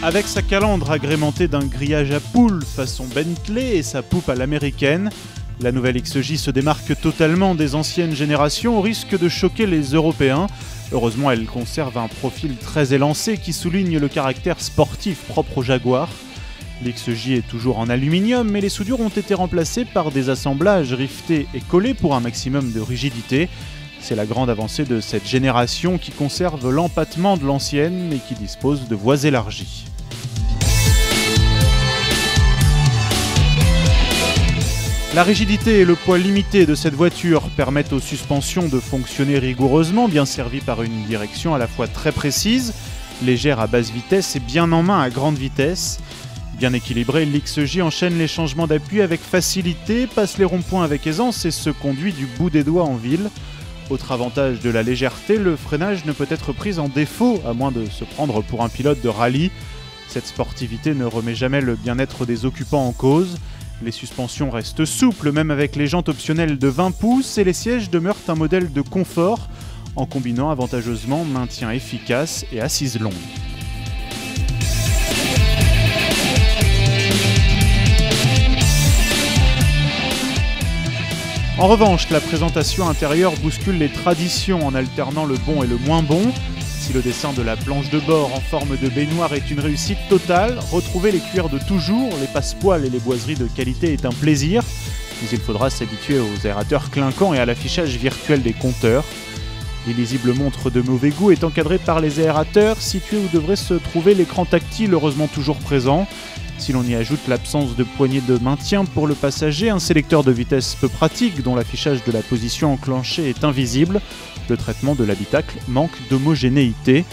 Avec sa calandre agrémentée d'un grillage à poules façon Bentley et sa poupe à l'américaine, la nouvelle XJ se démarque totalement des anciennes générations au risque de choquer les Européens. Heureusement, elle conserve un profil très élancé qui souligne le caractère sportif propre au Jaguar. L'XJ est toujours en aluminium, mais les soudures ont été remplacées par des assemblages riftés et collés pour un maximum de rigidité. C'est la grande avancée de cette génération qui conserve l'empattement de l'ancienne mais qui dispose de voies élargies. La rigidité et le poids limité de cette voiture permettent aux suspensions de fonctionner rigoureusement, bien servies par une direction à la fois très précise, légère à basse vitesse et bien en main à grande vitesse. Bien équilibré, l'XJ enchaîne les changements d'appui avec facilité, passe les ronds-points avec aisance et se conduit du bout des doigts en ville. Autre avantage de la légèreté, le freinage ne peut être pris en défaut, à moins de se prendre pour un pilote de rallye. Cette sportivité ne remet jamais le bien-être des occupants en cause. Les suspensions restent souples, même avec les jantes optionnelles de 20 pouces, et les sièges demeurent un modèle de confort, en combinant avantageusement maintien efficace et assise longue. En revanche, la présentation intérieure bouscule les traditions en alternant le bon et le moins bon. Si le dessin de la planche de bord en forme de baignoire est une réussite totale, retrouver les cuirs de toujours, les passepoils et les boiseries de qualité est un plaisir, mais il faudra s'habituer aux aérateurs clinquants et à l'affichage virtuel des compteurs. L'illisible montre de mauvais goût est encadrée par les aérateurs, situés où devrait se trouver l'écran tactile heureusement toujours présent. Si l'on y ajoute l'absence de poignée de maintien pour le passager, un sélecteur de vitesse peu pratique dont l'affichage de la position enclenchée est invisible, le traitement de l'habitacle manque d'homogénéité.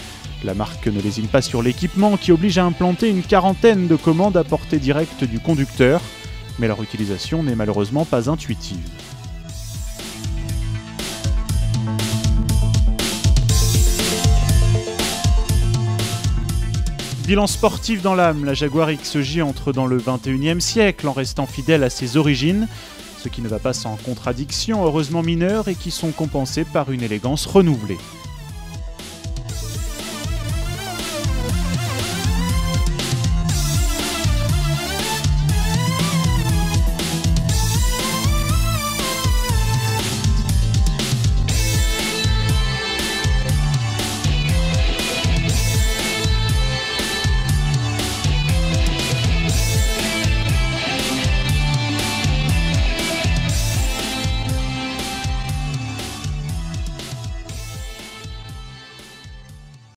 La marque ne lésine pas sur l'équipement qui oblige à implanter une quarantaine de commandes à portée directe du conducteur, mais leur utilisation n'est malheureusement pas intuitive. Bilan sportif dans l'âme, la Jaguar XJ entre dans le XXIe siècle en restant fidèle à ses origines, ce qui ne va pas sans contradiction, heureusement mineures et qui sont compensées par une élégance renouvelée.